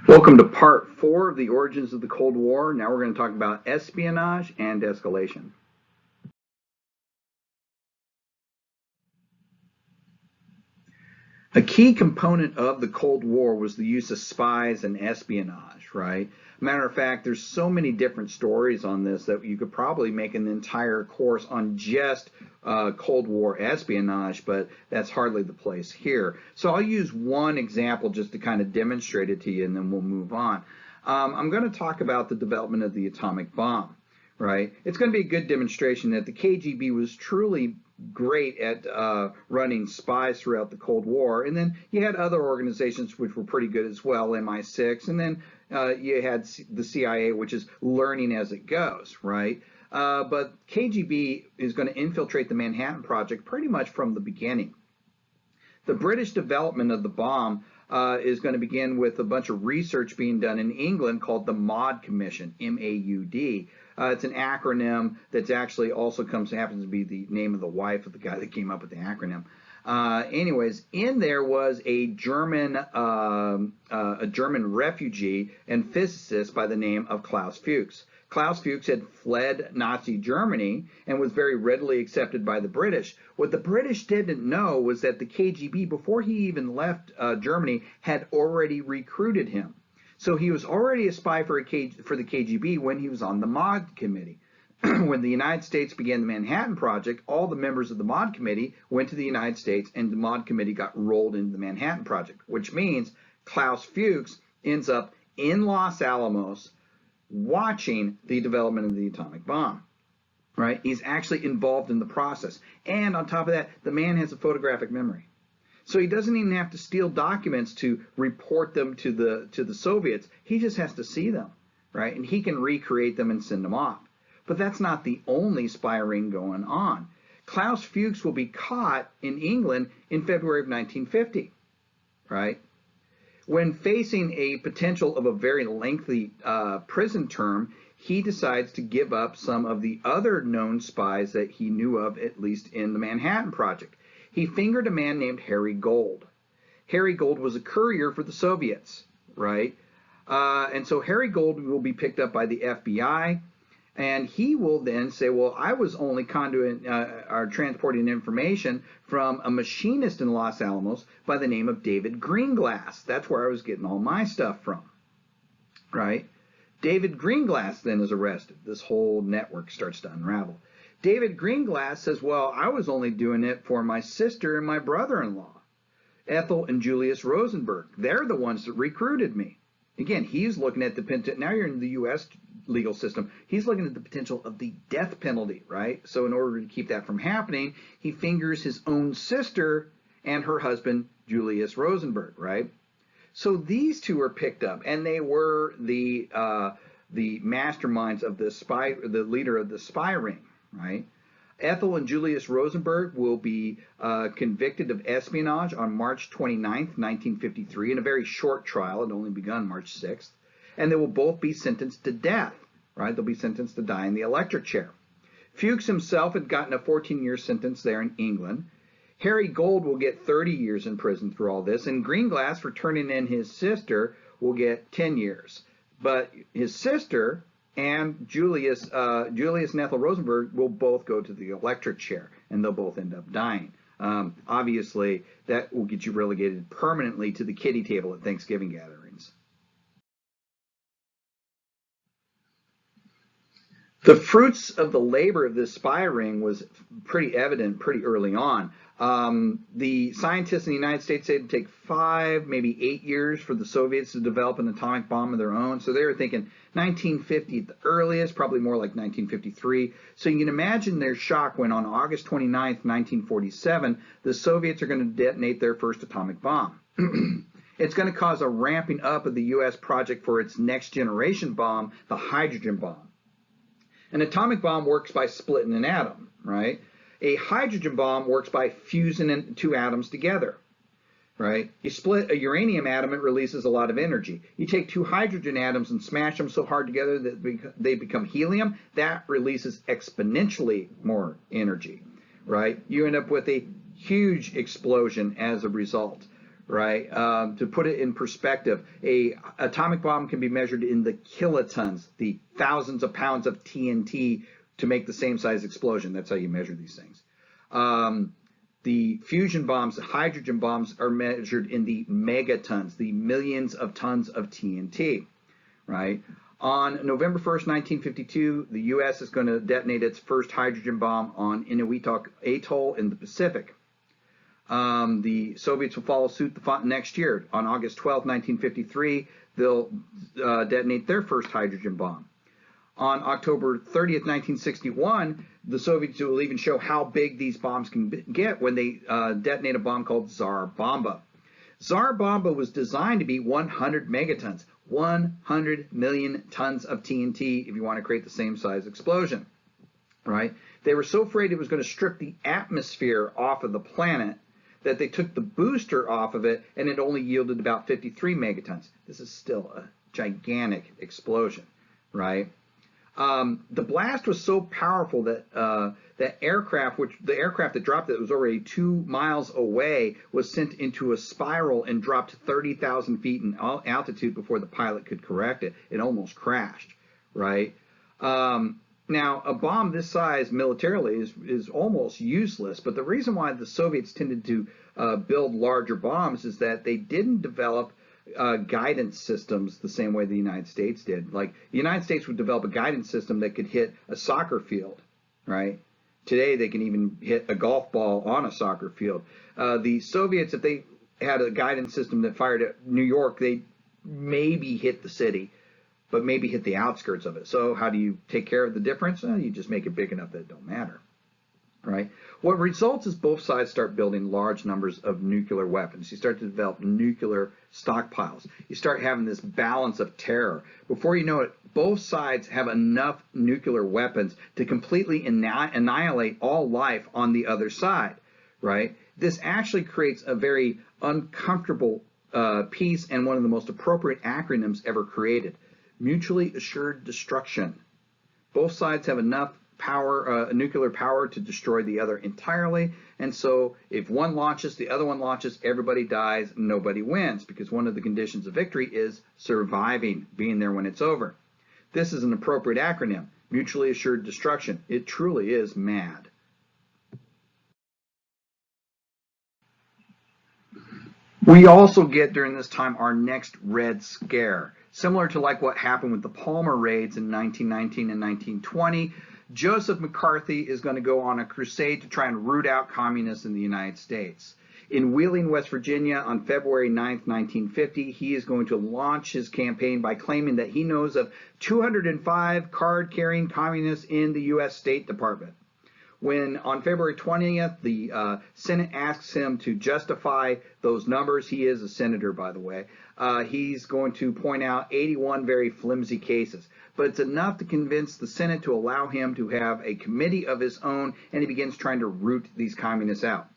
Welcome to part 4 of the origins of the Cold War. Now we're going to talk about espionage and escalation. A key component of the Cold War was the use of spies and espionage, right? Matter of fact, there's so many different stories on this that you could probably make an entire course on just Cold War espionage, but that's hardly the place here. So I'll use one example just to kind of demonstrate it to you, and then we'll move on. I'm going to talk about the development of the atomic bomb, right? It's going to be a good demonstration that the KGB was truly great at running spies throughout the Cold War. And then you had other organizations which were pretty good as well, MI6, and then you had the CIA, which is learning as it goes, right? But KGB is going to infiltrate the Manhattan Project pretty much from the beginning. The British development of the bomb is going to begin with a bunch of research being done in England called the Maud Commission, M-A-U-D. It's an acronym that's actually also happens to be the name of the wife of the guy that came up with the acronym. Anyways, in there was a German refugee and physicist by the name of Klaus Fuchs. Klaus Fuchs had fled Nazi Germany and was very readily accepted by the British. What the British didn't know was that the KGB, before he even left Germany, had already recruited him. So he was already a spy for the KGB when he was on the Maud Committee. When the United States began the Manhattan Project, all the members of the Maud Committee went to the United States, and the Maud Committee got rolled into the Manhattan Project, which means Klaus Fuchs ends up in Los Alamos watching the development of the atomic bomb, right? He's actually involved in the process. And on top of that, the man has a photographic memory. So he doesn't even have to steal documents to report them to the Soviets. He just has to see them, right? And he can recreate them and send them off. But that's not the only spy ring going on. Klaus Fuchs will be caught in England in February of 1950, right? When facing a potential of a very lengthy prison term, he decides to give up some of the other known spies that he knew of, at least in the Manhattan Project. He fingered a man named Harry Gold. Harry Gold was a courier for the Soviets, right? And so Harry Gold will be picked up by the FBI, and he will then say, well, I was only transporting information from a machinist in Los Alamos by the name of David Greenglass. That's where I was getting all my stuff from, right? David Greenglass then is arrested. This whole network starts to unravel. David Greenglass says, well, I was only doing it for my sister and my brother-in-law, Ethel and Julius Rosenberg. They're the ones that recruited me. Again, he's looking at the potential. Now you're in the U.S. legal system. He's looking at the potential of the death penalty, right? So in order to keep that from happening, he fingers his own sister and her husband, Julius Rosenberg, right? So these two are picked up, and they were the masterminds of the leader of the spy ring, right? Ethel and Julius Rosenberg will be convicted of espionage on March 29th, 1953, in a very short trial. It only begun March 6th. And they will both be sentenced to death, right? They'll be sentenced to die in the electric chair. Fuchs himself had gotten a 14-year sentence there in England. Harry Gold will get 30 years in prison through all this, and Greenglass, for turning in his sister, will get 10 years. But his sister and Julius and Ethel Rosenberg will both go to the electric chair, and they'll both end up dying. Obviously, that will get you relegated permanently to the kiddie table at Thanksgiving gatherings. The fruits of the labor of this spy ring was pretty evident pretty early on. The scientists in the United States said it would take 5, maybe 8 years for the Soviets to develop an atomic bomb of their own. So they were thinking 1950 at the earliest, probably more like 1953. So you can imagine their shock when on August 29th, 1947, the Soviets are going to detonate their first atomic bomb. It's going to cause a ramping up of the U.S. project for its next generation bomb, the hydrogen bomb. An atomic bomb works by splitting an atom, right? A hydrogen bomb works by fusing two atoms together, right? You split a uranium atom, it releases a lot of energy. You take two hydrogen atoms and smash them so hard together that they become helium, that releases exponentially more energy, right? You end up with a huge explosion as a result, right? To put it in perspective, a atomic bomb can be measured in the kilotons, the thousands of pounds of TNT to make the same size explosion. That's how you measure these things. The fusion bombs, the hydrogen bombs, are measured in the megatons, the millions of tons of TNT, right? On November 1st, 1952, the U.S. is going to detonate its first hydrogen bomb on Inuit Atoll in the Pacific. The Soviets will follow suit the next year. On August 12, 1953, they'll detonate their first hydrogen bomb. On October 30th, 1961, the Soviets will even show how big these bombs can get when they detonate a bomb called Tsar Bomba. Tsar Bomba was designed to be 100 megatons, 100 million tons of TNT if you want to create the same size explosion, right? They were so afraid it was going to strip the atmosphere off of the planet that they took the booster off of it, and it only yielded about 53 megatons. This is still a gigantic explosion, right? The blast was so powerful that the aircraft that dropped it was already 2 miles away was sent into a spiral and dropped 30,000 feet in altitude before the pilot could correct it. It almost crashed, right? Now, a bomb this size militarily is almost useless, but the reason why the Soviets tended to build larger bombs is that they didn't develop guidance systems the same way the United States did. Like, the United States would develop a guidance system that could hit a soccer field, right? Today, they can even hit a golf ball on a soccer field. The Soviets, if they had a guidance system that fired at New York, they maybe hit the city, but maybe hit the outskirts of it. So how do you take care of the difference? You just make it big enough that it don't matter, right? What results is both sides start building large numbers of nuclear weapons. You start to develop nuclear stockpiles. You start having this balance of terror. Before you know it, both sides have enough nuclear weapons to completely annihilate all life on the other side, right? This actually creates a very uncomfortable peace and one of the most appropriate acronyms ever created. Mutually assured destruction. Both sides have enough power, nuclear power, to destroy the other entirely, and so if one launches, the other one launches, everybody dies, nobody wins, because one of the conditions of victory is surviving, being there when it's over. This is an appropriate acronym, mutually assured destruction. It truly is mad. We also get during this time our next Red Scare. Similar to like what happened with the Palmer raids in 1919 and 1920, Joseph McCarthy is going to go on a crusade to try and root out communists in the United States. In Wheeling, West Virginia, on February 9th, 1950, he is going to launch his campaign by claiming that he knows of 205 card-carrying communists in the U.S. State Department. When on February 20th, the Senate asks him to justify those numbers, he is a senator, by the way, he's going to point out 81 very flimsy cases. But it's enough to convince the Senate to allow him to have a committee of his own, and he begins trying to root these communists out.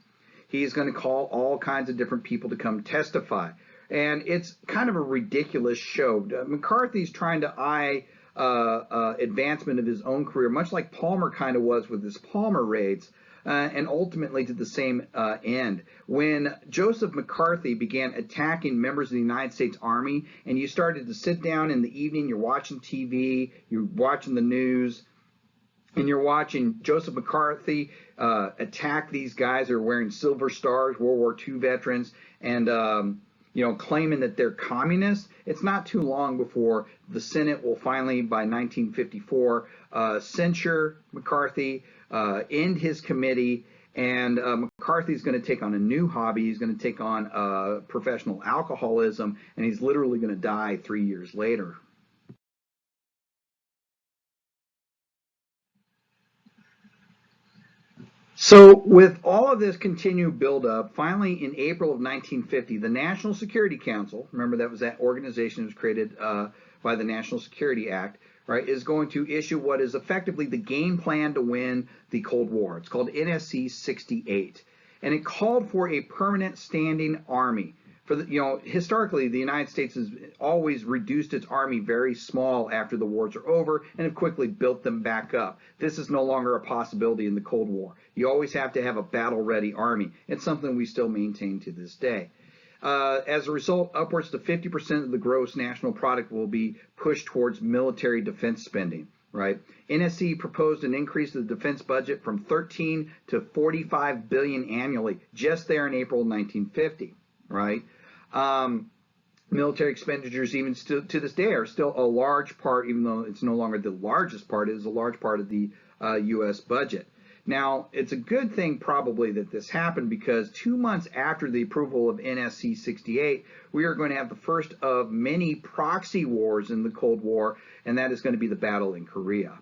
He's going to call all kinds of different people to come testify. And it's kind of a ridiculous show. McCarthy's trying to eye advancement of his own career, much like Palmer kind of was with his Palmer raids, and ultimately to the same end. When Joseph McCarthy began attacking members of the United States Army, and you started to sit down in the evening, you're watching TV, you're watching the news, and you're watching Joseph McCarthy attack these guys who are wearing silver stars, World War II veterans, and claiming that they're communists, it's not too long before the Senate will finally, by 1954, censure McCarthy, end his committee, and McCarthy's going to take on a new hobby. He's going to take on professional alcoholism, and he's literally going to die 3 years later. So with all of this continued buildup, finally in April of 1950, the National Security Council, remember that was that organization that was created by the National Security Act, right, is going to issue what is effectively the game plan to win the Cold War. It's called NSC 68, and it called for a permanent standing army. For the, historically, the United States has always reduced its army very small after the wars are over and have quickly built them back up. This is no longer a possibility in the Cold War. You always have to have a battle-ready army. It's something we still maintain to this day. As a result, upwards to 50% of the gross national product will be pushed towards military defense spending. Right? NSC proposed an increase of the defense budget from 13 to 45 billion annually, just there in April 1950. Right? Military expenditures, even still to this day, are still a large part, even though it's no longer the largest part. It is a large part of the U.S. budget. Now, it's a good thing probably that this happened, because 2 months after the approval of NSC 68, we are going to have the first of many proxy wars in the Cold War, and that is going to be the battle in Korea.